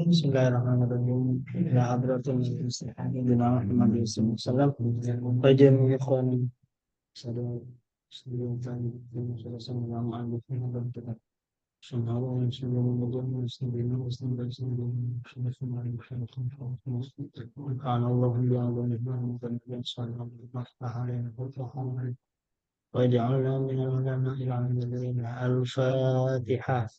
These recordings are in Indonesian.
Bismillahirrahmanirrahim. Ya hadratul mustaqim bin Muhammad sallallahu alaihi wasallam. Bajam ikhwan sallallahu alaihi wasallam. وجعلنا من العلماء العاملين الفاتحة.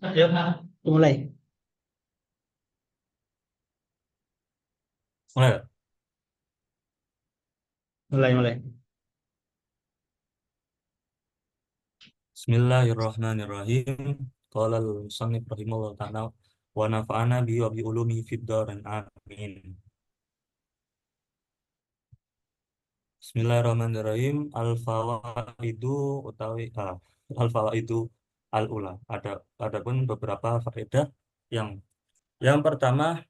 Ayo, mulai. Mulai nggak? Mulai. Bismillahirrahmanirrahim. Qala al-musannif rahimahullah ta'ala wa nafa'ana bihi wa bi ulumihi fid dharain amin. Bismillahirrahmanirrahim. Al-fawaidu utawi al-fawaidu al-ula. Adapun beberapa faedah yang pertama,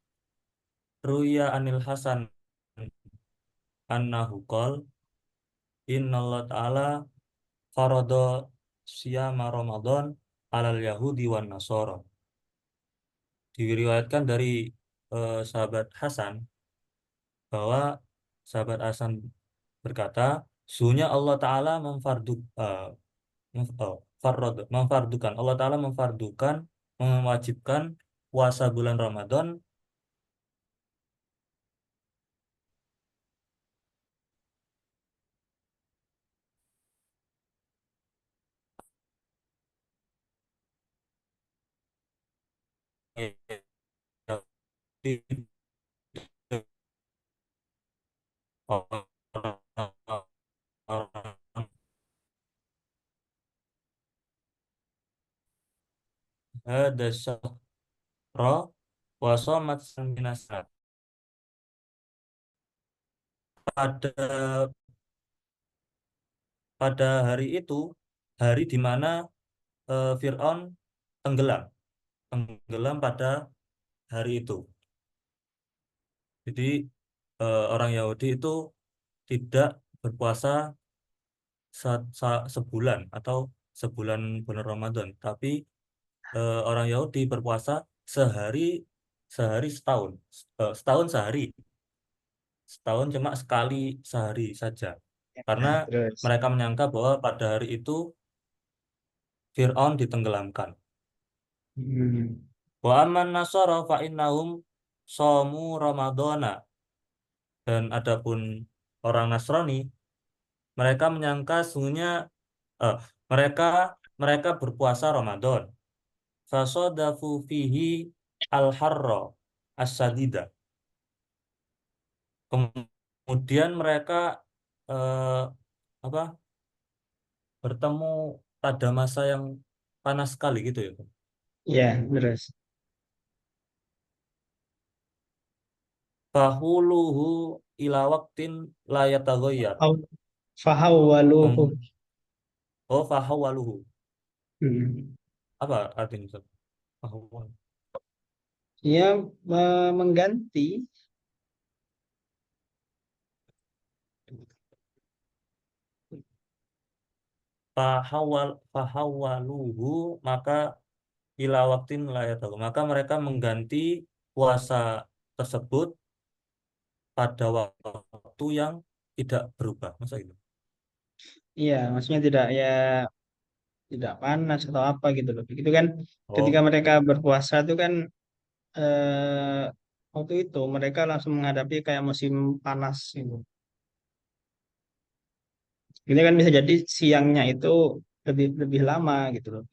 ruya anil Hasan annahu qala innallaha ta'ala farada siyama Ramadan alal Yahudi wan Nasara. Diriwayatkan dari sahabat Hasan bahwa sahabat Hasan berkata, sesungguhnya Allah Ta'ala memfardukan, Allah Ta'ala memfardukan, mewajibkan puasa bulan Ramadan ada syahra wa shamat minasat. Pada pada hari itu, hari di mana Fir'aun tenggelam tenggelam pada hari itu. Jadi orang Yahudi itu tidak berpuasa sebulan atau sebulan bulan Ramadan, tapi orang Yahudi berpuasa sehari sehari setahun, setahun sehari, setahun cuma sekali sehari saja, karena Nah, terus. mereka menyangka bahwa pada hari itu Fir'aun ditenggelamkan. Hmm. Wa amman nasara fa innahum shamu ramadhana, dan adapun orang Nasrani, mereka menyangka sesungguhnya eh, mereka mereka berpuasa Ramadan. Fasadafu fihi al-harra as-sadida. Kemudian mereka eh, apa bertemu pada masa yang panas sekali gitu ya. Ya, terus. Fahuluhu ila waqtin la yataghayyar. Fahawwaluhu. Oh, fahawaluhu. Hmm. Apa artinya, Ustaz? Fahawal. Dia mengganti. Fahawaluhu, maka ila waqtin la yataghayyar. Maka mereka mengganti puasa tersebut pada waktu yang tidak berubah. Masa itu? Iya, maksudnya tidak panas atau apa gitu loh. Itu kan ketika Oh, mereka berpuasa itu kan waktu itu mereka langsung menghadapi kayak musim panas gitu. Ini kan bisa jadi siangnya itu lebih lebih lama gitu loh.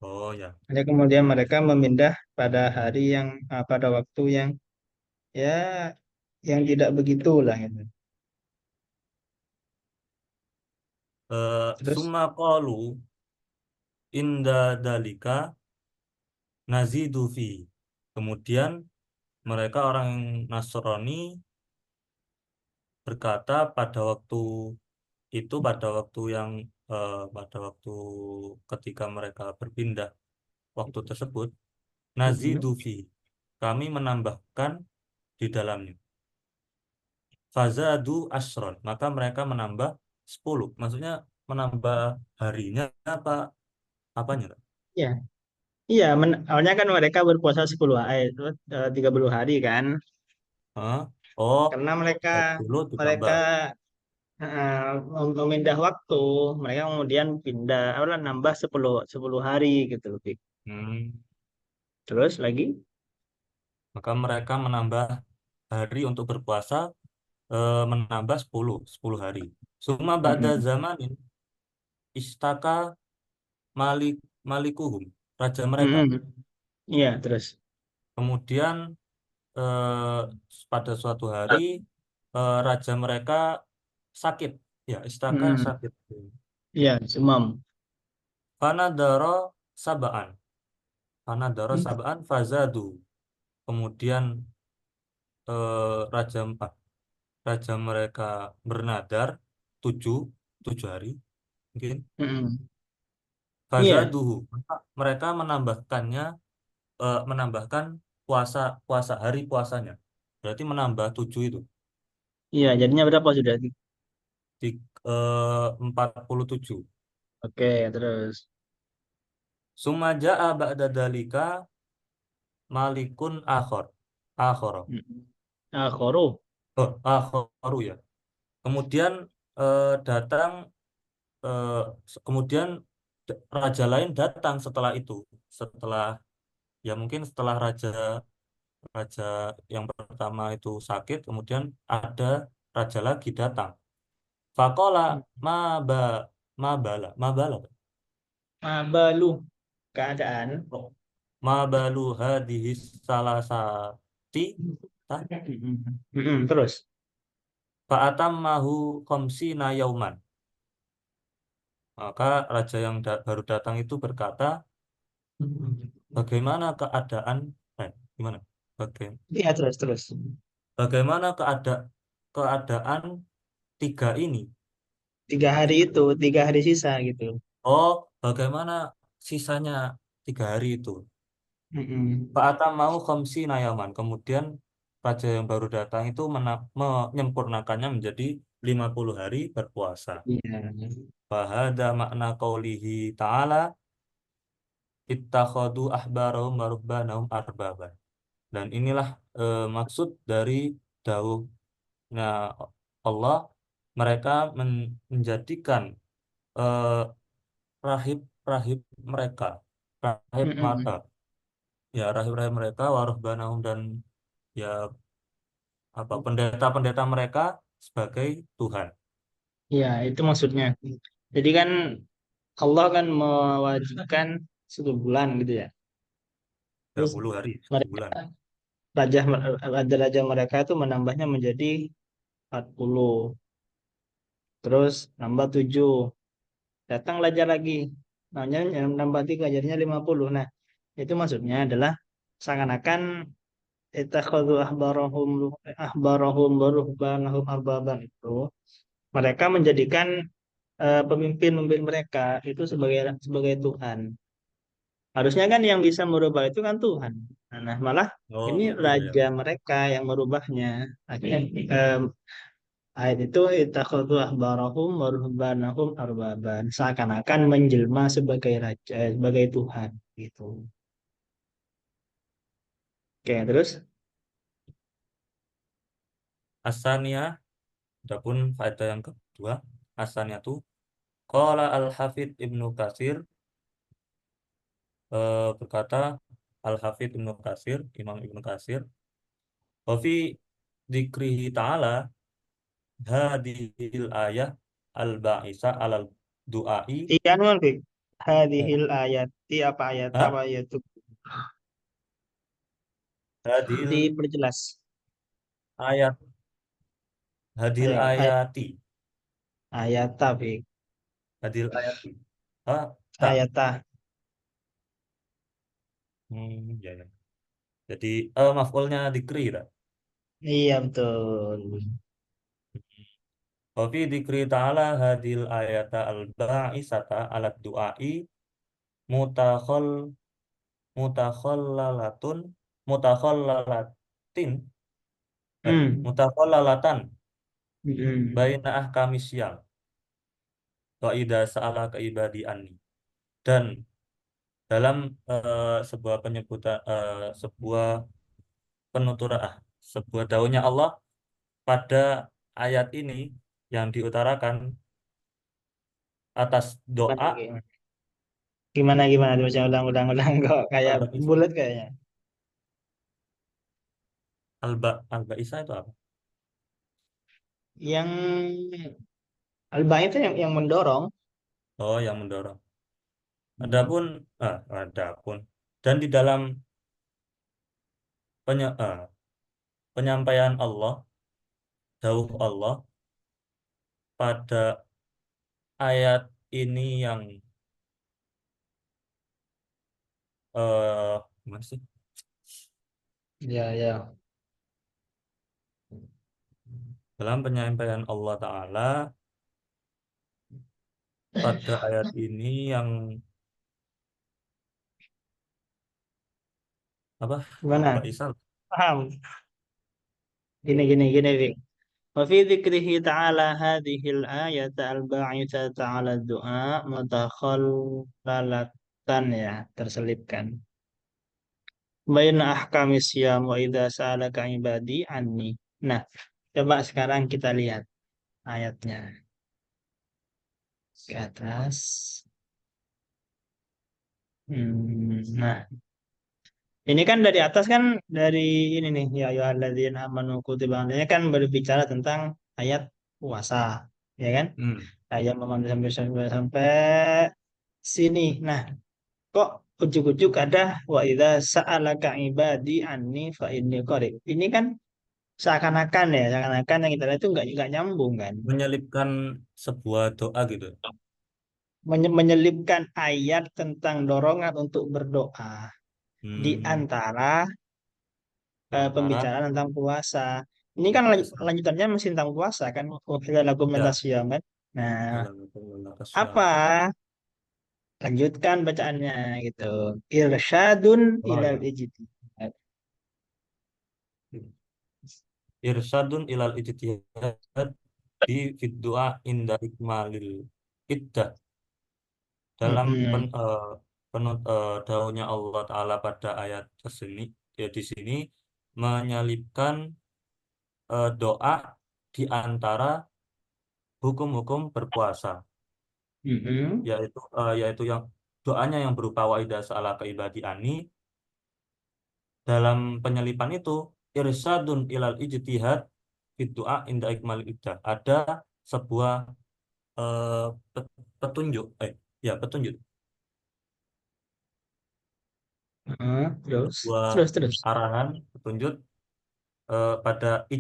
oh ya. Hanya kemudian mereka memindah pada hari yang pada waktu yang ya yang tidak begitu lah gitu. Terus Summa qalu inda dalika nazidu fi. Kemudian mereka orang Nasrani berkata pada waktu itu, pada waktu ketika mereka berpindah waktu tersebut, mm, nazidu fi. kami menambahkan di dalamnya. Fazadu asron, maka mereka menambah 10. Maksudnya menambah harinya apa apanya, Kak? Iya, iya. Awalnya kan mereka berpuasa 30 hari kan, Hah? Oh, karena mereka 40 mereka ditambah. memindah waktu, mereka kemudian pindah, apa nambah 10 hari gitu lebih. Hmm, Terus lagi, maka mereka menambah hari untuk berpuasa, menambah 10 hari. Suma ba'da mm-mm, zamanin istaka malik malikuhum, raja mereka. mm-mm. Iya, terus, Kemudian eh, pada suatu hari raja mereka sakit. Ya, istaka mm-mm. sakit. Iya, semam. Fanadara sabaan. Fanadara sabaan fazadu. Kemudian raja raja mereka bernadar tujuh 7 hari mungkin. Mm-mm. Iya, Fazaduhu. Maka mereka menambahkannya, menambahkan puasa puasa hari puasanya. Berarti menambah 7 itu. iya. Jadinya berapa sudah? Di 47. Oke, terus. Sumaja'a ba'da dalika malikun akhor. Akhor. Mm-mm. Akhoru. Oh, akhoru ya. Kemudian datang, eh, kemudian raja lain datang setelah itu. Setelah, ya mungkin setelah raja raja yang pertama itu sakit, kemudian ada raja lagi datang. Fakola ma ba ma bala ma bala. Mabalu. Keadaan. Oh, ma balu hadhihi salasati. Tah? Mm-mm. Mm-mm, terus. Fa'atammahu khamsina yauman. Maka raja yang baru datang itu berkata, bagaimana keadaan, gimana? Iya, terus. Bagaimana keadaan 3 ini? 3 hari itu, 3 hari sisa gitu. Oh, bagaimana sisanya 3 hari itu? Mm-mm. Fa'atam mau khamsina yauman. Kemudian raja yang baru datang itu menyempurnakannya menjadi 50 hari berpuasa. Iya. Fahada makna qaulihi ta'ala ittakhadu ahbarahum wa ruhbanahum arbaban. Dan inilah maksud dari dawuhnya Allah, mereka menjadikan eh, rahib-rahib mereka, rahib Mm-mm. ya rahib-rahib mereka, waruhbanahum, dan ya apa pendeta-pendeta mereka sebagai Tuhan. Iya, itu maksudnya. Jadi kan Allah kan mewajibkan 10 bulan gitu ya. Terus 30 hari, satu mereka bulan. raja raja mereka itu menambahnya menjadi 40. Terus nambah 7. Datang raja lagi. Namanya yang nambah 3 jadinya 50. Nah, itu maksudnya adalah seakan-akan ittakhadhu ahbarahum wa ruhbanahum arbaban itu mereka menjadikan pemimpin-pemimpin mereka itu sebagai sebagai Tuhan. Harusnya kan yang bisa merubah itu kan Tuhan. Nah, malah Oh ini iya ya. raja mereka yang merubahnya. Akhirnya ayat itu ittakhadhu ahbarahum wa ruhbanahum arbaban, seakan-akan menjelma sebagai raja, sebagai Tuhan gitu. Oke, terus Asania, adapun faedah yang kedua, Asania itu qala Al-Hafidz Ibnu Katsir, berkata Al-Hafidz Ibnu Katsir, Imam Ibnu Katsir, wa fi dzikrihi ta'ala hadhil ayah al-ba'isa alal du'ai. ikan Fik. eh, Hadhil ayati apa ayat Hah? apa ayat itu Hadil diperjelas. ayat hadil ayati Ayat tapi hadil ayati. Ah, tak. ayata. Ya, ya. Jadi maf'ulnya dikri tak? Iya betul. Wa fi dzikri ta'ala hadil ayata al-ba'isata alat du'ai mutakhol mutakhallalatun mutakhallalatin Hmm. mutakhallalatan Hmm. baina ahkamis syam wa idza sa'alaka ibadi anni. Dan dalam sebuah penyebutan sebuah penuturan sebuah daunnya Allah pada ayat ini yang diutarakan atas Gimana, doa gimana? Gimana gimana tuh saya ulang-ulang kok kayak al-baqisah. bulat kayaknya. Al-baqisah itu apa? Yang alba itu yang mendorong. Oh, yang mendorong. Hmm. Adapun adapun dan di dalam penye- eh, penyampaian Allah, dawuh Allah pada ayat ini yang gimana sih? Ya, ya. Dalam penyampaian Allah Ta'ala pada ayat ini yang apa? Gimana? Mbak Isal. Paham? Gini gini gini, Vic. وفي ذكره تعالى هذه الآية الباعثة على الدعاء متخللة ya terselipkan baina ahkamis siyam wa idza sa'alaka ibadi anni. Nah, coba sekarang kita lihat ayatnya ke atas. Nah, ini kan dari atas kan dari ini nih ya ayyuhalladzina amanu kutiba ini kan berbicara tentang ayat puasa, ya kan? Hmm. Ayat sampai sini. Nah, kok ujuk-ujuk ada wa idza sa'alaka ibadi anni fa inni qarib. Ini kan seakan-akan ya, seakan-akan yang kita lihat itu nggak nyambung kan. Menyelipkan sebuah doa gitu. Menyelipkan ayat tentang dorongan untuk berdoa di Hmm. antara Di antara pembicaraan tentang puasa. Ini kan puasa. lanjutannya masih tentang puasa kan. Wakila lakum Ya, mentasya kan. Nah, dalam apa? Syam. Lanjutkan bacaannya gitu. Irsyadun Oh ilal ya. ijtihad. Irsadun ilal ijtihad di fid du'a inda ikmalil iddah dalam Mm-mm. daunnya Allah Ta'ala pada ayat kesini ya di sini menyelipkan doa di antara hukum-hukum berpuasa Mm-mm. yaitu yang doanya yang berupa wa idza sa'alaka ibadi ani dalam penyelipan itu irsadun ilal ijtihad fid du'a inda ikmalil iddah ada sebuah eh, petunjuk ya petunjuk Terus, sebuah terus, terus. arahan petunjuk pada eh,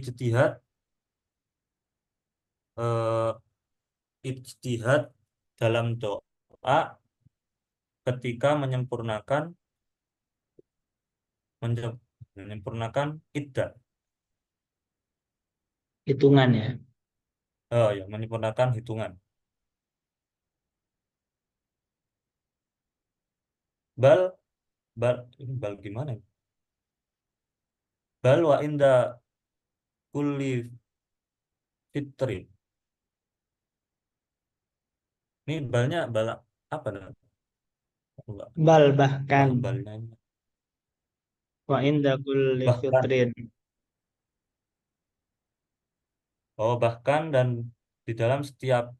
ijtihad dalam doa ketika menye- menyempurnakan iddah Hitungan ya. ya menyempurnakan hitungan bal ini bal gimana ya? Bal wa inda kulli fitrin ini balnya bal apa dah? Aku nggak Bal bahkan paham balnya ini. wa inda kulli Bahkan fitrin bahkan dan di dalam setiap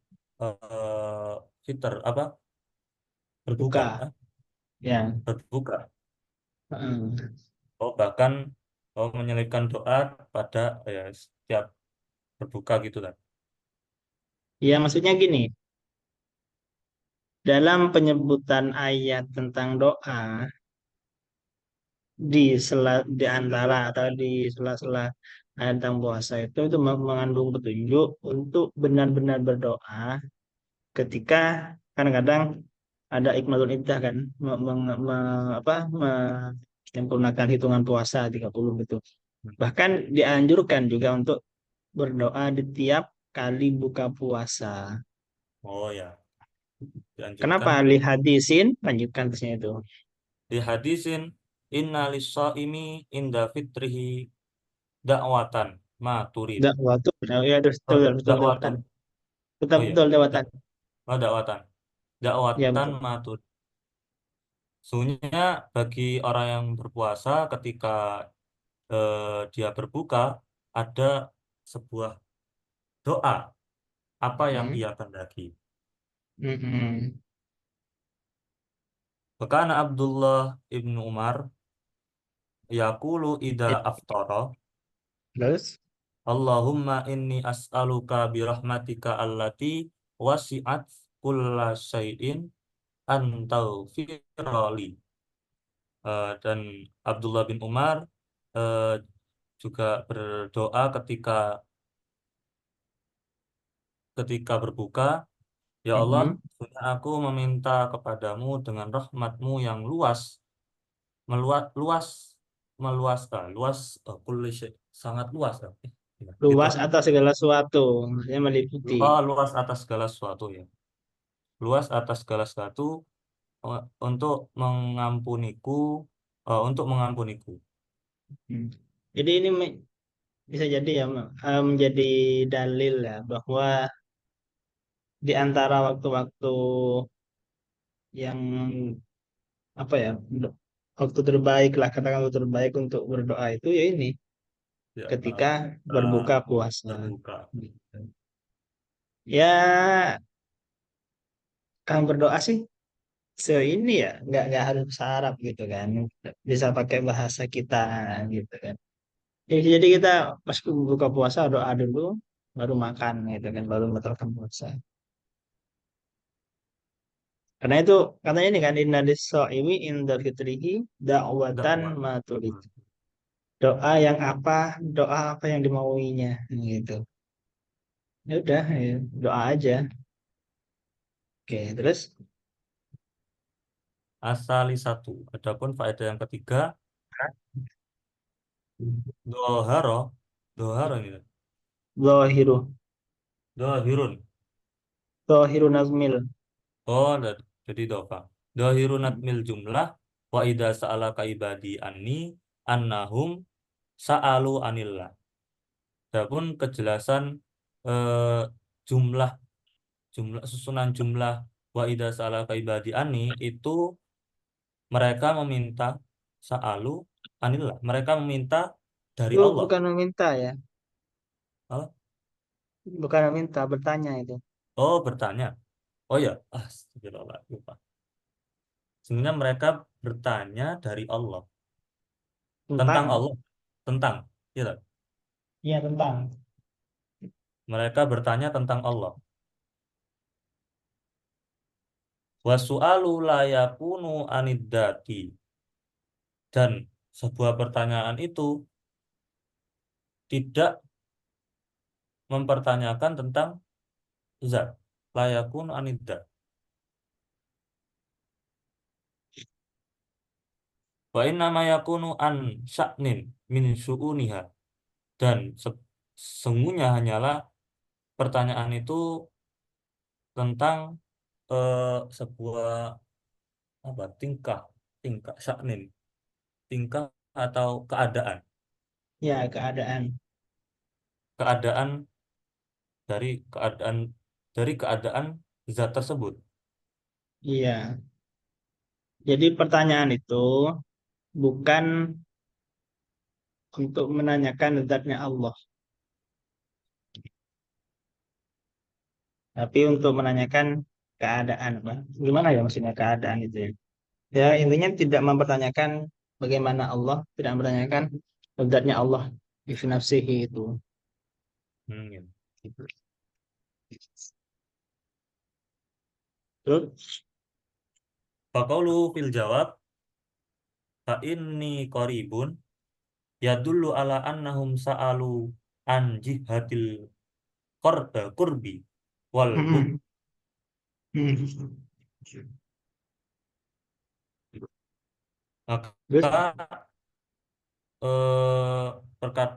fitur apa berbuka buka ya. berbuka Heeh. bahkan menyelipkan doa pada ya setiap berbuka gitu kan. Ya maksudnya gini, dalam penyebutan ayat tentang doa di antara atau di sela-sela ayat tentang puasa itu mengandung petunjuk untuk benar-benar berdoa ketika kadang-kadang ada ikmalul iddah kan menyempurnakan hitungan puasa 30 gitu. Bahkan dianjurkan juga untuk berdoa di tiap kali buka puasa. Oh ya, dianjurkan Kenapa? Li hadisin, lanjutkan terusnya itu. dihadisin Inna lis-shaimi inda fitrihi da'watan ma turid. Dakwah tuh, ya betul, Oh, betul, betul, dawatan. dakwatun. Betul, Oh iya, betul, dawatan. dak oh, dakwatan. Ya Dakwatan betul. ma turid. Sesungguhnya bagi orang yang berpuasa ketika dia berbuka ada sebuah doa apa yang Hmm. ia kehendaki. Hmm. Bahkan Abdullah ibnu Umar yaqulu ida Ya, aftara terus, Allahumma inni as'aluka birahmatika allati wasi'at kulla syai'in an taghfirali. Dan Abdullah bin Umar eh, juga berdoa ketika ketika berbuka, ya Allah, hmm. sesungguhnya aku meminta kepadamu dengan rahmatmu yang luas, meluas, luas, meluas, luas, kulli sangat luas, gitu. Luas atas segala sesuatu, maksudnya meliputi. Luas atas segala sesuatu ya. Luas atas segala sesuatu untuk mengampuniku, untuk mengampuniku. Hmm. Jadi ini bisa jadi ya, menjadi dalil ya bahwa di antara waktu-waktu yang apa ya, waktu terbaik lah, katakan waktu terbaik untuk berdoa itu ya ini Ya, ketika kita berbuka puasa. terbuka. Ya, kalau berdoa sih ini ya nggak harus bahasa Arab gitu kan, bisa pakai bahasa kita gitu kan. Jadi kita pas buka puasa doa dulu, baru makan gitu kan, baru membatalkan puasa. Karena itu katanya ini kan inna lis-shaimi inda fitrihi da'watan Dakwah. ma turid. Doa apa yang dimauinya gitu. Ya udah, ya, doa aja. Oke, terus Asali satu. Adapun faedah yang ketiga, doharo, doharo ini, zahiru, dohirun. zahiru nazmil. Oh, jadi dofa. Dohirun mil jumlah, wa idza sa'alaka ibadi anni, annahum sa'alu anillah. Adapun kejelasan eh, jumlah jumlah susunan jumlah wa idza sa'alaka ibadi anni itu mereka meminta sa'alu anillah. Mereka meminta dari Itu Allah. bukan meminta ya, Oh, bukan meminta, bertanya itu. oh, bertanya. Oh ya, astagfirullah, lupa. Sebenarnya mereka bertanya dari Allah tentang Tentang, Allah, tentang, gitu. iya tentang. Mereka bertanya tentang Allah. Wasu'alu la yakunu aniddati. Dan sebuah pertanyaan itu tidak mempertanyakan tentang zat. La yakunu aniddat. Wa inna ma yakunu an sya'nin min syu'uniha. Dan sesungguhnya hanyalah pertanyaan itu tentang sebuah apa tingkah tingkah sya'nin tingkah atau Ya, keadaan. keadaan dari keadaan zat tersebut. Iya. Jadi pertanyaan itu bukan untuk menanyakan zatnya Allah, tapi untuk menanyakan keadaan, Pak. Gimana ya maksudnya keadaan itu ya? Ya, intinya tidak mempertanyakan bagaimana Allah, tidak mempertanyakan zatnya Allah di nafsihi itu. Ya. Terus, Faqaulu fil jawab fa inni qaribun yadullu ala annahum sa'alu an jihatil qurbi wal buk. mm, mm. Terus, Maka eh berkat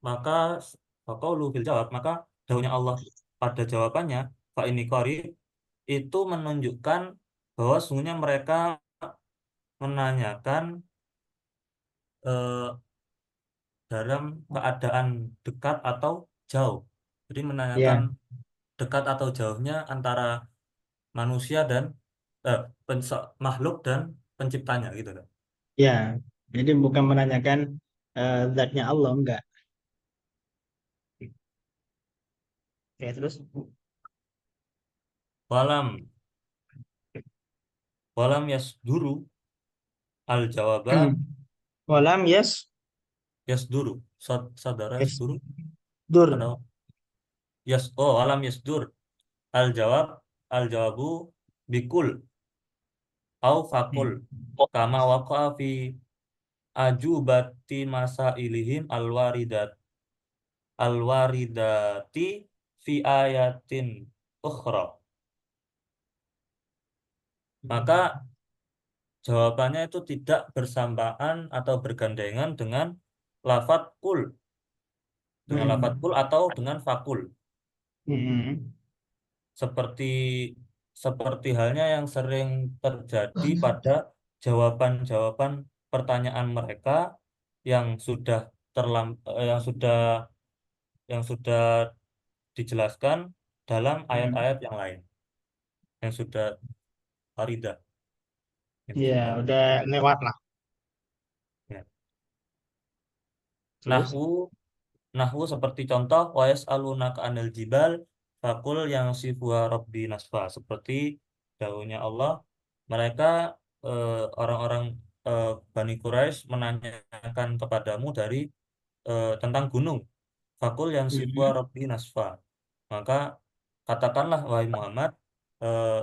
maka faqaulu fil jawab maka dawuhnya Allah pada jawabannya fa inni qarib itu menunjukkan bahwa sesungguhnya mereka menanyakan eh, dalam keadaan dekat atau jauh. Jadi menanyakan Ya, dekat atau jauhnya antara manusia dan eh, makhluk dan penciptanya gitu kan. ya. Jadi bukan menanyakan zatnya Allah, enggak. Ya, terus. Walam walam yasduru al jawaba Walam yasduru saudara yes yasduru dur. atau walam yasdur al jawab al jawabu bikul au fakul Hmm. kama waqa fi ajubati masa ilihim alwaridati fi ayatin ukhra. Maka jawabannya itu tidak bersamaan atau bergandengan dengan lafat kul, Hmm. atau dengan fakul. Hmm. Seperti seperti halnya yang sering terjadi pada jawaban-jawaban pertanyaan mereka yang sudah yang sudah dijelaskan dalam Hmm. ayat-ayat yang lain yang sudah waridah yang Ya, sudah udah lewat lah. ya. Terus. Nahwu Nahwu seperti contoh wa yas'alunaka 'anil jibal fakul yang sifuha rabbi nasfa seperti dahulunya Allah mereka orang-orang Bani Quraisy menanyakan kepadamu tentang gunung fakul yang sifuha Hmm. rabbi nasfa maka katakanlah wahai Muhammad eh,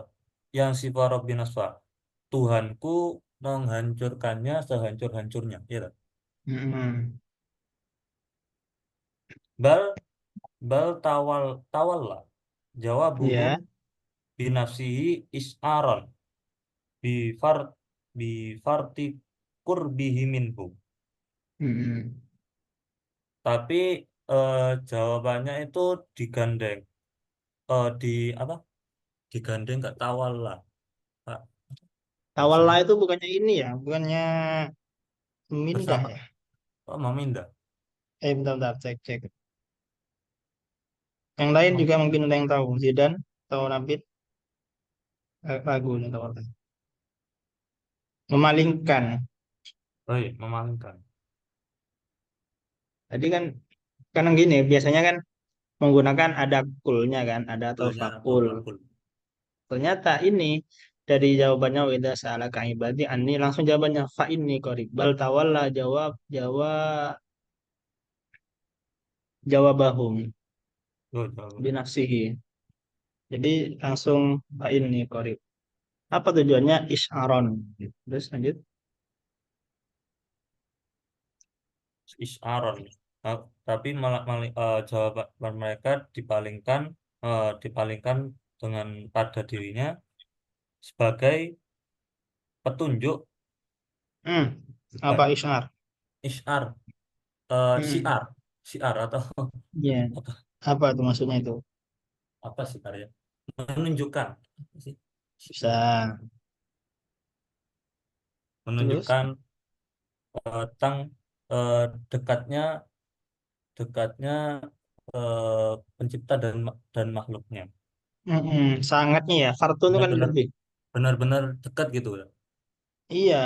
yang sifuha rabbi nasfa Tuhanku menghancurkannya sehancur-hancurnya gitu. Hmm. Bal bal tawalla jawabuhum Ya. binafsihi is'aron bifar bifarti kurbihi minhu. Hmm. Tapi jawabannya itu digandeng di apa? Digandeng nggak tawal lah, Pak. Tawalla Bahasanya itu bukannya ini ya, bukannya bahasa mindah apa? ya. Oh, Maminda. Bentar, bentar, cek, cek. Yang lain juga mungkin ada yang tahu. Zidan atau Nabit, ragu nih tahu. Memalingkan. Oh iya, memalingkan. Tadi kan kan gini, biasanya kan menggunakan ada kulnya kan, ada atau Kulnya atau fakul. fakul. Ternyata ini dari jawabannya Wida Sa'alaka ibadi ani langsung jawabannya fa ini korib. Bal tawalla jawab jawabahum Oh, jawab. binafsihi. Jadi langsung fa ini korib. Apa tujuannya? Isyaron. Terus lanjut. Is'aron. Nah, tapi jawaban mereka dipalingkan dengan pada dirinya sebagai petunjuk Hmm. Apa bukan isyar? isyar Hmm. syiar syiar atau Iya. apa Apa tuh maksudnya itu? apa syiar ya menunjukkan apa sih Bisa. syiar Terus. menunjukkan tentang eh, dekatnya dekatnya pencipta dan makhluknya Sangatnya ya. Fartun itu kan benar-benar lebih. benar-benar dekat gitu ya Iya.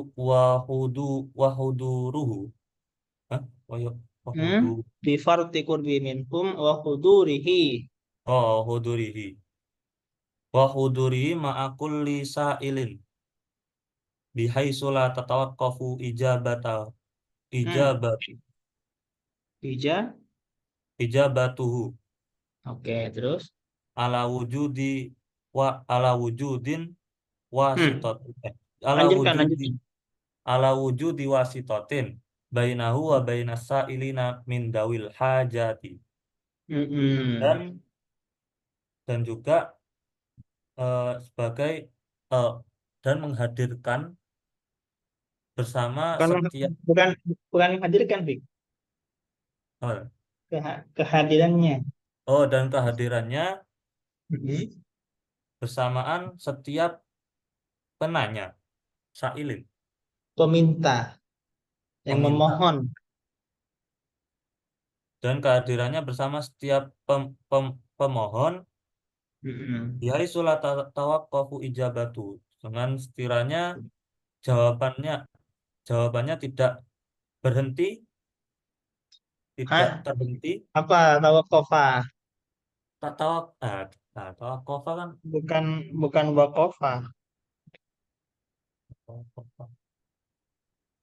wahudu wahuduruhu Hah? Hmm. Wahudu Bi farti qurbi minhum wa hudurihi. hudurihi wahudurihi ma'akulli sa'ilin bihaitsu la tatawaqqafu Hmm. ijabat Bija. ijabatuhu Oke, terus. ala wujudi ala wujudin Hmm. wasitotin ala Lanjutkan, wujudi lanjutkan. wasitotin bainahu wa bainas sa'ilina min dawil hajati Hmm. dan juga sebagai eh, dan menghadirkan bersama Bukan, setiap bukan, bukan menghadirkan, Fik. eh, Kehadirannya. oh dan kehadirannya Mm-mm. bersamaan setiap penanya, sailin, Peminta yang peminta, memohon. dan kehadirannya bersama setiap pemohon, Mm-mm. yai sulat tawaqqafu ijabatu, dengan sekiranya jawabannya jawabannya tidak berhenti, tidak Hah? terhenti, Apa tawakofah? tak tawak tawaqqafa kan Bukan, bukan wakofah.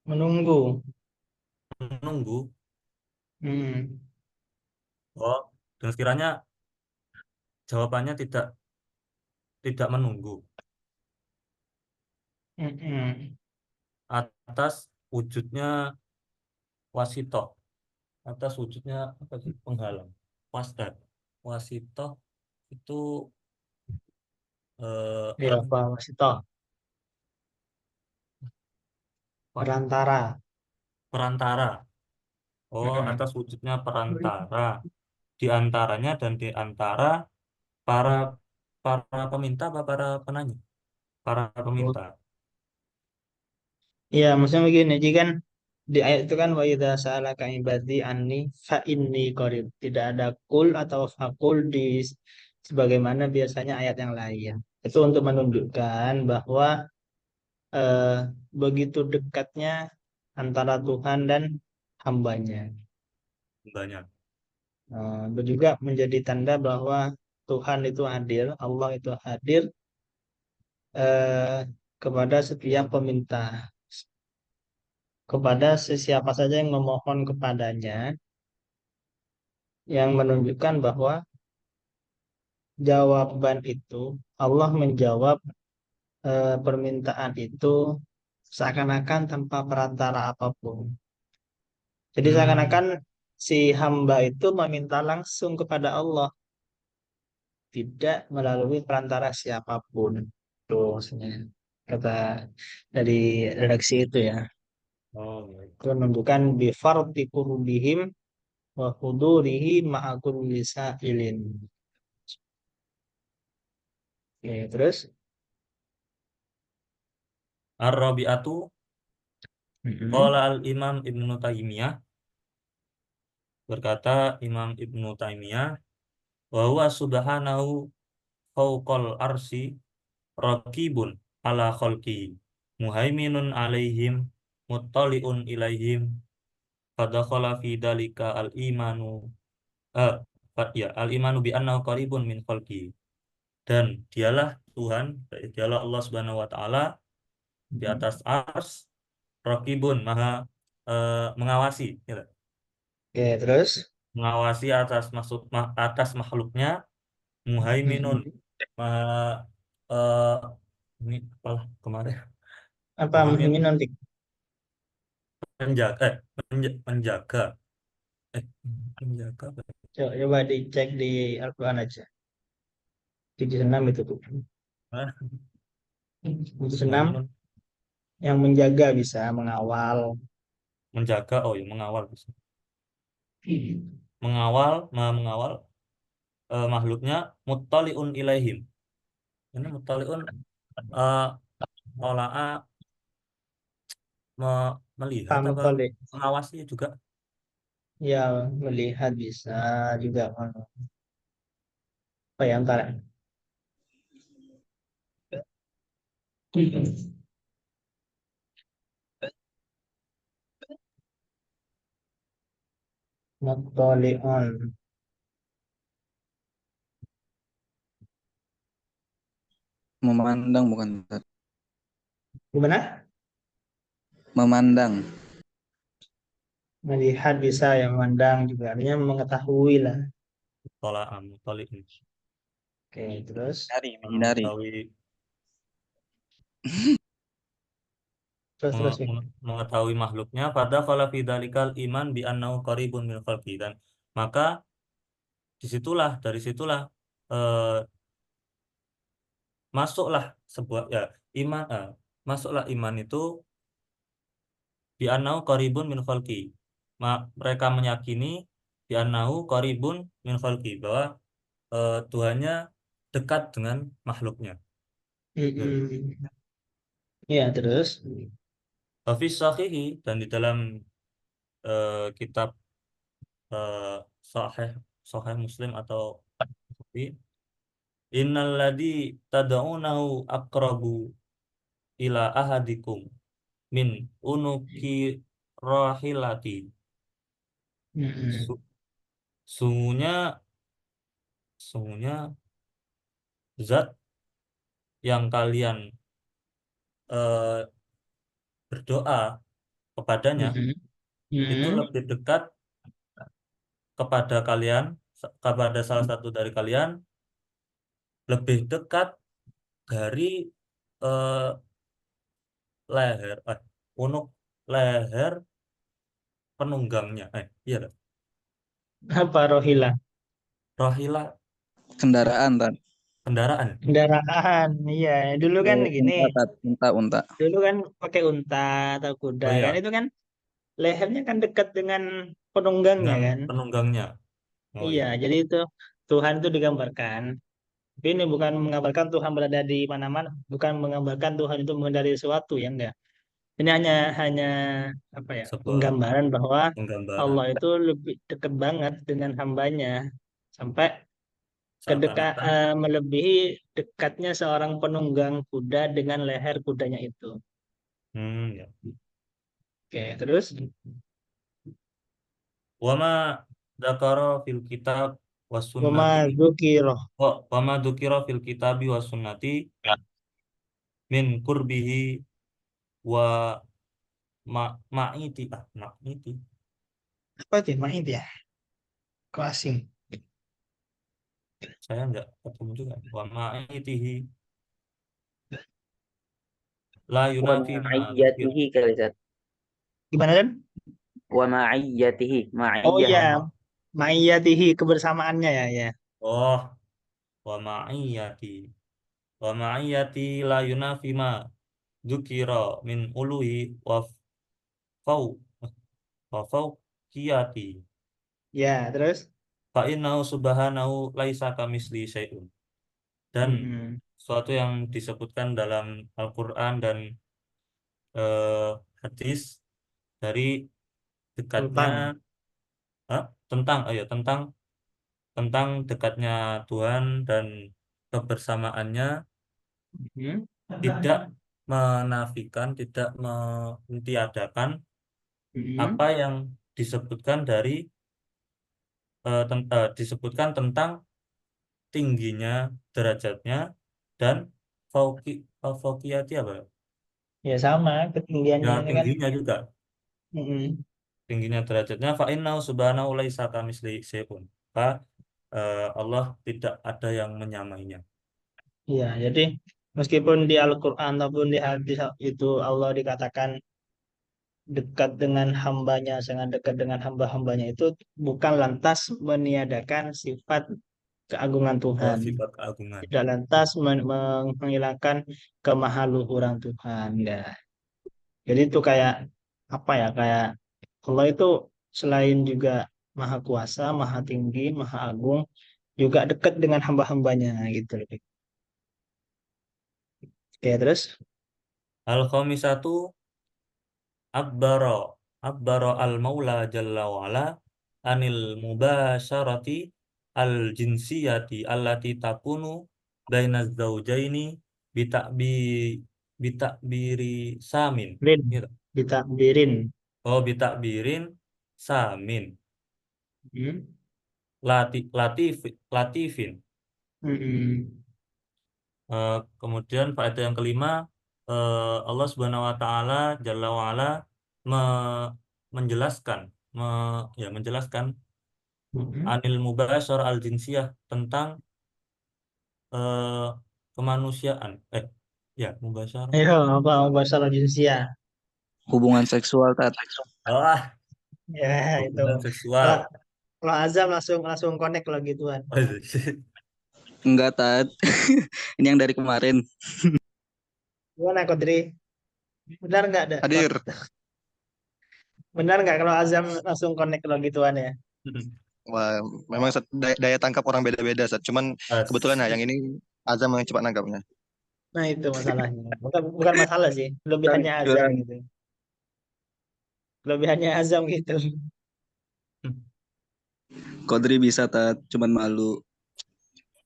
Menunggu. menunggu. Mm. Oh, dan sekiranya jawabannya tidak tidak menunggu Mm-mm. atas wujudnya wasito, atas wujudnya apa sih, penghalang, wasdat, wasito itu Ya, apa, Pak Wasito. apa, Perantara. perantara. Oh, Mm-mm. atas wujudnya perantara di antaranya dan di antara para para peminta apa para penanya, para peminta. Iya, maksudnya begini. Jadi kan di ayat itu kan wa idza sa'alaka ibadi anni fa inni qarib. Tidak ada kul atau fakul di sebagaimana biasanya ayat yang lain. Itu untuk menunjukkan bahwa eh, begitu dekatnya antara Tuhan dan hambanya. Banyak. Itu juga menjadi tanda bahwa Tuhan itu hadir, Allah itu hadir eh, kepada setiap peminta, kepada sesiapa saja yang memohon kepadanya, yang menunjukkan bahwa jawaban itu Allah menjawab permintaan itu seakan-akan tanpa perantara apapun. Jadi Hmm. seakan-akan si hamba itu meminta langsung kepada Allah, tidak melalui perantara siapapun. Tuh, maksudnya kata dari redaksi itu ya. Oh, iya. Itu menunjukkan bifarti qurubihim wa hudurihi ma'a kulli sa'ilin. Oke, terus? Ar-Rabi'atu, qala Mm-mm. al-Imam Ibnu Taimiyah, berkata Imam Ibnu Taimiyah, wa huwa subhanahu fauqal arsy raqibun ala khalqi muhaiminun alaihim muttaliun ilaihim fadakhala fi dalika al-imanu eh ya al-imanu bi annahu qaribun min khalqi, dan dialah Tuhan, dialah Allah Subhanahu wa taala di atas ars, raqibun maha mengawasi, gitu. Oke, terus? Mengawasi atas makhluknya, muhaiminun Mm-mm. maha eh, ini apalah kemarin, Apa muhaimin, muhimin nanti? menjaga menjaga eh menjaga apa ya? Coba dicek di Al-Quran aja. Di juz 6 itu tuh. Hah? Juz 6 Muhaiminun yang menjaga bisa mengawal. menjaga, oh ya, mengawal bisa. Mengawal, mengawal makhluknya, muttaliun ilaihim. Ini muttaliun eh tolaa melihat Kamu apa tolik. mengawasi juga. Ya, melihat bisa juga. Apa ya antara? Muttali'un. Memandang bukan Ustaz. Gimana? Memandang. Melihat bisa ya, memandang juga. Artinya mengetahui lah. Tolaa muttaliun, Oke, terus? Menghindari, menghindari. mengetahui, Terus, Fik. mengetahui makhluknya, pada kalau fidalikal iman bi annahu qaribun min khalqi, dan maka dari situlah eh, masuklah sebuah ya iman, masuklah iman itu bi annahu qaribun min khalqi. Mereka meyakini bi annahu qaribun min khalqi, bahwa Tuhannya dekat dengan makhluknya. Mm-mm. Ya, terus. Hafiz Sahihi, dan di dalam kitab eh, Sahih Sahih Muslim atau Bukhari, innalladzi tad'unahu aqrabu ila ahadikum min unuki rahilati. Mm-mm. Su- Sungguhnya sungguhnya zat yang kalian eh, berdoa kepadanya Mm-mm. itu Mm-mm. lebih dekat kepada kalian, kepada salah satu dari kalian, lebih dekat dari eh, leher, unuk leher penunggangnya. Iya lah. Apa rohila? Rohilah Kendaraan, Tat. kendaraan. Kendaraan. Iya, dulu kan Oh, gini. unta, Tat. Unta, unta. Dulu kan pakai unta atau kuda Oh kan, iya, itu kan lehernya kan dekat dengan penunggangnya dengan kan. penunggangnya. Oh Iya, iya, jadi itu Tuhan itu digambarkan. Tapi ini bukan menggambarkan Tuhan berada di mana-mana, bukan menggambarkan Tuhan itu mengendari sesuatu ya enggak. Ini hanya hanya apa ya, sebuah penggambaran bahwa penggambaran Allah itu lebih dekat banget dengan hambanya sampai seakan-akan. melebihi dekatnya seorang penunggang kuda dengan leher kudanya itu. Ya. Oke, terus Wama dzakara fil kitab was Wama sunnati. Zukiroh. Wama dzukira fil kitabi was sunnati min kurbihi wa ma'iti ma'iti. Apa itu? Main ya? Kok asing? Saya enggak ketemu juga. Wa ma'itihi la Wa yunafi ma dzukir. ma'iyyatihi kali Zat. Gimana kan? Wa ma'iyyatihi. Oh Ma'iyyah. ya, Wa ma- Maiyatihi kebersamaannya ya, ya. oh, wa ma'iyati. Wa ma'iyati la yunafi ma dzukira min ului fau wa fauqiyati. Ya, terus? Fa innahu subhanahu laisa kamisli syai'un. Dan Mm-mm. suatu yang disebutkan dalam Al-Qur'an dan eh, hadis dari dekatnya, Tentang. tentang tentang dekatnya Tuhan dan kebersamaannya, Hmm. tidak menafikan, tidak mentiadakan apa Mm-mm. yang disebutkan dari disebutkan tentang tingginya derajatnya dan fauqiyati apa? Ya sama, ketinggiannya Ya, ini kan. tingginya juga. Mm-mm. Tingginya derajatnya fa innahu subhanahu laisa kamitslihi syai'un. Maka Allah tidak ada yang menyamainya. Ya, jadi meskipun di Al-Quran ataupun di hadis itu Allah dikatakan dekat dengan hambanya, sangat dekat dengan hamba-hambanya itu bukan lantas meniadakan sifat keagungan Oh, Tuhan. sifat keagungan. Tidak lantas menghilangkan kemahaluhuran Tuhan. Enggak. Jadi itu kayak apa ya? Kayak Allah itu selain juga maha kuasa, maha tinggi, maha agung, juga dekat dengan hamba-hambanya gitu loh. Oke, terus Al-khamisatu akbaro akbaro al-maula jalla wa ala anil mubasyarati al-jinsiyati allati takunu baina zawjaini bitakbi bitakbiri samin. Rin, Gitu. ditakdirin. Oh, bitakbirin samin. Hmm. Latifin. Mm-mm. Kemudian faedah yang kelima, Allah Subhanahu wa taala Jalla wa ala me- menjelaskan menjelaskan Mm-mm. anil mubasyarah al jinsiyah tentang eh, kemanusiaan. Ya, mubasyarah. Ayo, apa bahasa jinsia? Hubungan seksual, Tat. Ah, Ya, itu. hubungan Kalau seksual. kalau Azam langsung langsung connect kalau gituan. Enggak, Tat. Ini yang dari kemarin. Gimana, Kodri? Benar nggak ada? Hadir. Benar nggak kalau Azam langsung connect kalau gituan ya? Wah, memang daya tangkap orang beda-beda, Sat. Cuman kebetulan ya yang ini Azam yang cepat nangkapnya. Nah itu masalahnya. Bukan masalah sih. Kelebihannya Azam Curang. gitu. Kelebihannya Azam gitu. Kodri bisa tat, cuman malu.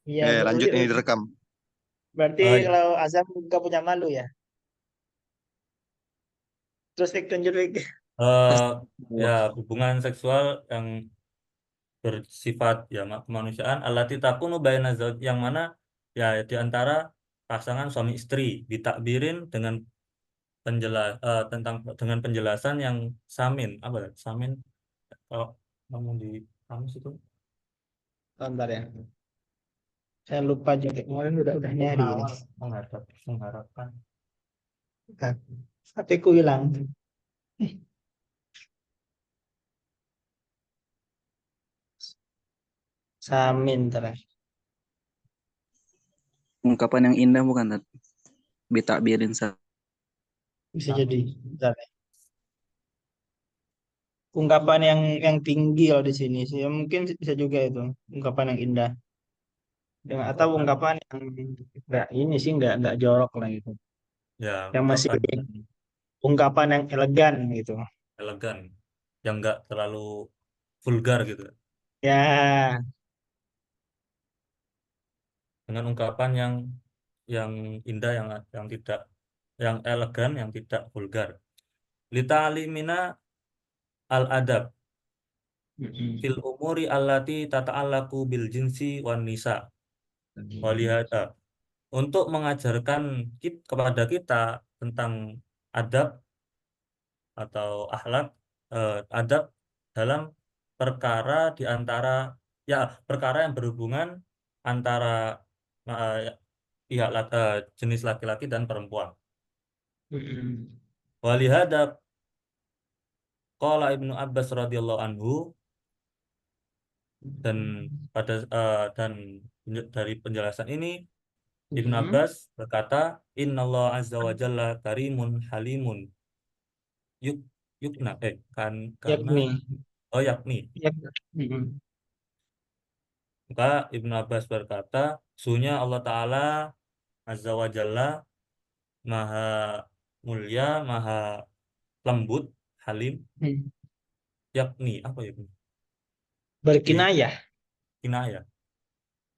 Iya, Lanjut ini direkam. berarti Oh, ya. kalau Azam nggak punya malu ya. Terus Vic tunjuk Vic. Eh, ya Wah, hubungan seksual yang bersifat ya kemanusiaan alati takunu baina zauj yang mana ya di antara pasangan suami istri ditakbirin dengan tentang dengan penjelasan yang samin apa ya? Samin kalau ngomong di kamus itu Bentar ya. Saya lupa juga kemarin udah nyari ini. mengharapkan Bentar. HP-ku hilang. Eh, Samin terakhir. ungkapan yang indah bukan tat? Ditakbirin sa. Bisa jadi. Bentar ya. Ungkapan yang tinggi kalau di sini sih. Ya, mungkin bisa juga itu. Ungkapan yang indah. Atau ungkapan yang enggak ini sih enggak jorok lah gitu. ya Yang masih ungkapan yang ungkapan yang elegan gitu. elegan yang enggak terlalu vulgar gitu Ya, dengan ungkapan yang indah yang tidak yang elegan yang tidak vulgar lita alimina al adab mm-mm. fil umuri allati tata'allaku bil jinsi wan nisa walihada untuk mengajarkan kepada kita tentang adab atau akhlak adab dalam perkara di antara ya perkara yang berhubungan antara eh, jenis laki-laki dan perempuan. Mm-mm. Walihada qala Ibnu Abbas radhiyallahu anhu dan dan dari penjelasan ini Ibnu Mm-mm. Abbas berkata innallahu azza wa jalla karimun halimun yuk yukna kan karena Yakni. oh yakni Mm-mm. maka Ibnu Abbas berkata sunya Allah Ta'ala azza wa jalla maha mulia maha lembut halim Mm. yakni apa ya Bu? Di Berkinayah, kinaya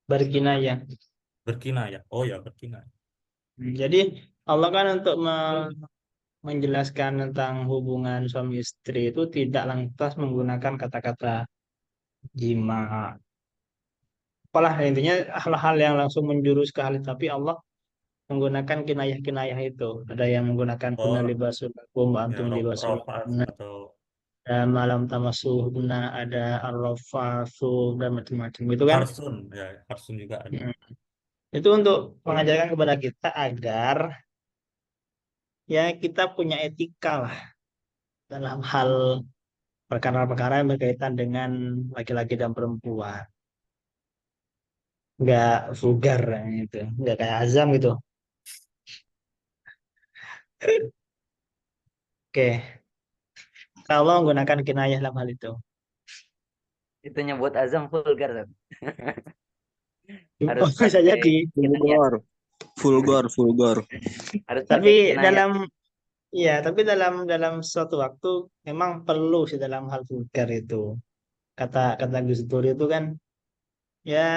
berkinayah. berkinaya oh ya berkinaya Jadi Allah kan untuk menjelaskan tentang hubungan suami istri itu tidak lantas menggunakan kata-kata jima. Apalah intinya hal-hal yang langsung menjurus ke hal itu. Tapi Allah menggunakan kinayah-kinayah itu. Ada yang menggunakan kunna oh libasul lakum wa ya antum libasul rofas lahunna. atau Ada malam tamasuhunna, ada arrafasu dan macam-macam gitu kan. harsun ya harsun juga ada Mm. Itu untuk mengajarkan kepada kita agar ya kita punya etika lah dalam hal perkara-perkara yang berkaitan dengan laki-laki dan perempuan. Nggak vulgar gitu, nggak kayak Azam gitu. Oke, kalau menggunakan kinayah dalam hal itu. Itu nyebut azam vulgar, Tat. Harus Oh, bisa pakai jadi. kinayah. Fulgor, fulgor, fulgor. Harus Tapi pakai kinayah. dalam ya, tapi dalam suatu waktu memang perlu sih dalam hal vulgar itu. Kata kata Gus Dur itu kan ya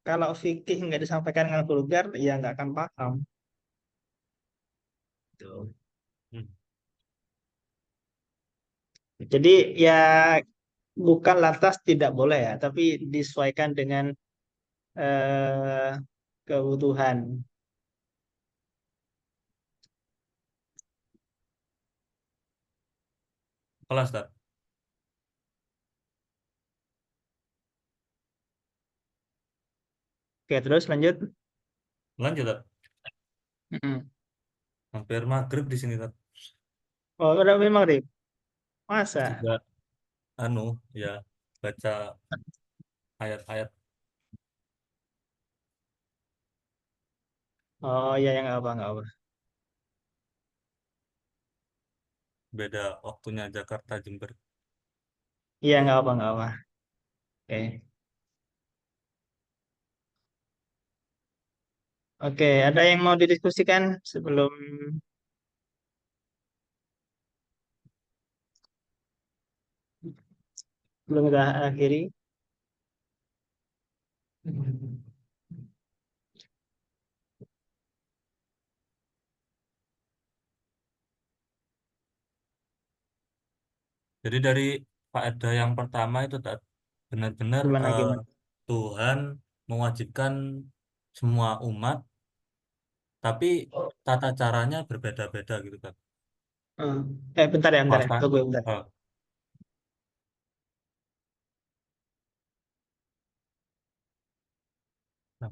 kalau fikih nggak disampaikan dengan vulgar ya nggak akan paham. Gitu. Hmm. Jadi ya bukan lantas tidak boleh ya, tapi disesuaikan dengan eh, kebutuhan. kelas tak Oke, terus lanjut. lanjut tak Mm-mm. hampir maghrib di sini tak Oh, udah memang deh. Masa? juga anu ya baca ayat-ayat Oh ya, yang apa nggak apa. beda waktunya Jakarta Jember Iya nggak apa nggak apa. Oke. Oke, ada yang mau didiskusikan sebelum kita akhiri? Jadi dari faedah yang pertama itu benar-benar Gimana gimana? Tuhan mewajibkan semua umat, tapi tata caranya berbeda-beda gitu kan. Bentar ya, Puasa, tunggu bentar. eh, nah,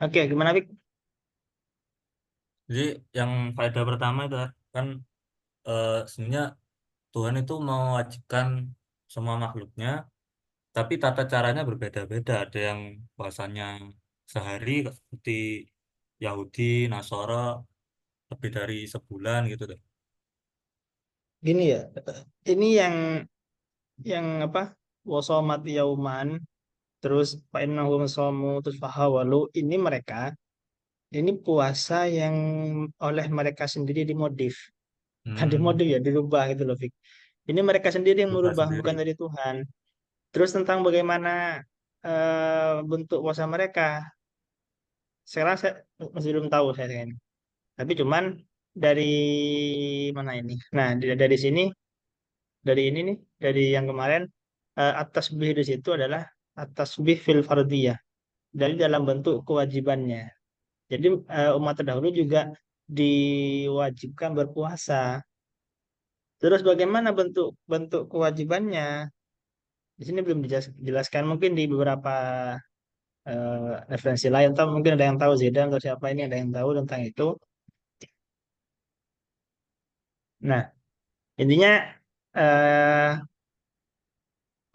Oke, gimana Vic? jadi yang faedah pertama itu kan sebenarnya Tuhan itu mewajibkan semua makhluknya, tapi tata caranya berbeda-beda. Ada yang puasanya sehari seperti Yahudi, Nasara lebih dari sebulan gitu deh. Gini ya, ini yang apa? Wasomat yauman, terus fa'innahum shamu, terus fahawalu. Ini mereka, ini puasa yang oleh mereka sendiri dimodif. Bukan Hmm, dimodif ya, dirubah gitu loh, Vic. Ini mereka sendiri yang lupa merubah, bukan sendiri. dari Tuhan. Terus tentang bagaimana bentuk puasa mereka, sekarang saya masih belum tahu saya ini. Tapi cuman dari mana ini? Nah, dari sini, dari ini nih, dari yang kemarin, atas bih di situ adalah atas bih fil fardiyah, dari dalam bentuk kewajibannya. Jadi umat terdahulu juga diwajibkan berpuasa. Terus bagaimana bentuk bentuk kewajibannya? Di sini belum dijelaskan. Mungkin di beberapa referensi lain, atau mungkin ada yang tahu Zidan atau siapa ini ada yang tahu tentang itu. Nah, intinya eh,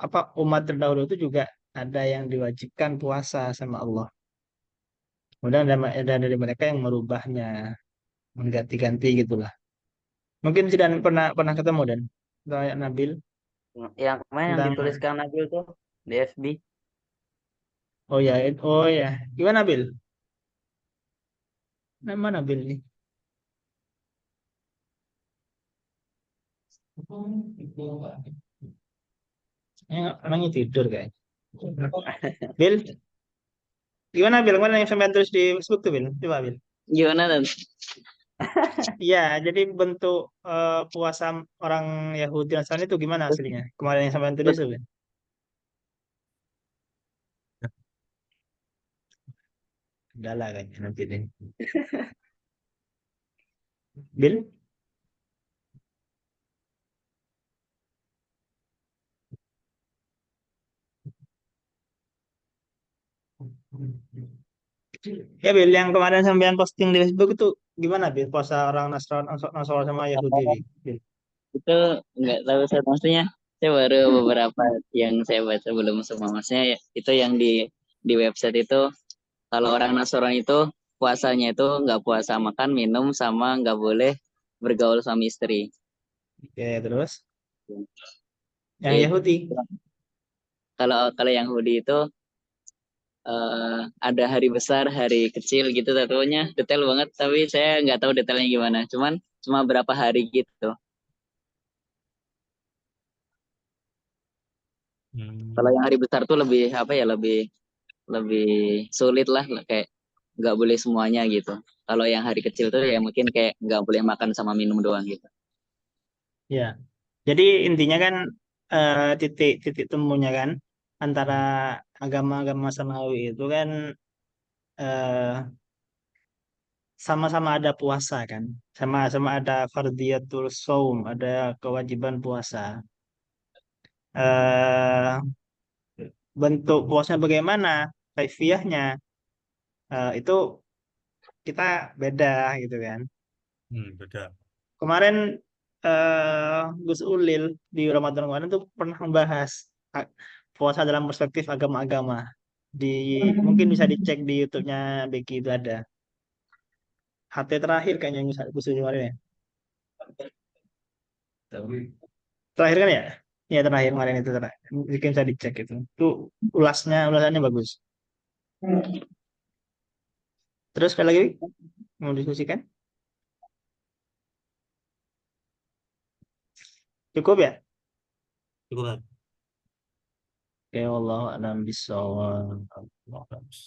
apa umat terdahulu itu juga ada yang diwajibkan puasa sama Allah. Kemudian ada dari mereka yang merubahnya, mengganti-ganti gitulah. Mungkin Zidan pernah pernah ketemu dan kayak Nabil Yang kemarin yang tentang dituliskan Nabil tuh di FB. oh ya, gimana Nabil? Nama Nabil nih. Orangnya tidur kayaknya. Bil, gimana Bil? Kemana yang sampai tulis di Facebook tuh Bil? Coba Bil. Gimana dan Iya, jadi bentuk puasa orang Yahudi Nasrani itu gimana aslinya? Kemarin yang sampai tulis tuh Bil. Udah lah kayaknya nanti deh. Bil, ya Bil, yang kemarin sampean posting di Facebook itu gimana Bil? Puasa orang Nasrani, Nasrani sama Yahudi Bil. itu nggak tahu saya maksudnya. Saya baru beberapa yang saya baca belum semua. Maksudnya itu yang di website itu kalau orang Nasrani itu puasanya itu nggak puasa makan minum sama nggak boleh bergaul suami istri. Oke, terus yang Itu Yahudi. kalau kalau yang Yahudi itu ada hari besar, hari kecil gitu tentunya detail banget tapi saya nggak tahu detailnya gimana. Cuman cuma berapa hari gitu. Kalau Hmm. yang hari besar tuh lebih apa ya lebih lebih sulit lah kayak nggak boleh semuanya gitu. Kalau yang hari kecil tuh ya mungkin kayak nggak boleh makan sama minum doang gitu. Ya, jadi intinya kan titik titik temunya kan antara agama-agama samawi itu kan sama-sama ada puasa kan, sama-sama ada fardiyatul saum, ada kewajiban puasa. eh Bentuk puasanya bagaimana, kaifiahnya, itu kita beda gitu kan. Beda. Kemarin Gus Ulil di Ramadan kemarin tuh pernah membahas ah, puasa dalam perspektif agama-agama. Di Mungkin bisa dicek di YouTube-nya Becky, itu ada. HT terakhir kayaknya Gus Ulil kemarin ya. Terakhir kan ya? Ya terakhir kemarin itu terakhir. Mungkin bisa dicek itu. Itu ulasannya bagus. Terus sekali lagi mau diskusikan? Cukup ya? Cukup. Oke, Allah alam bisawab.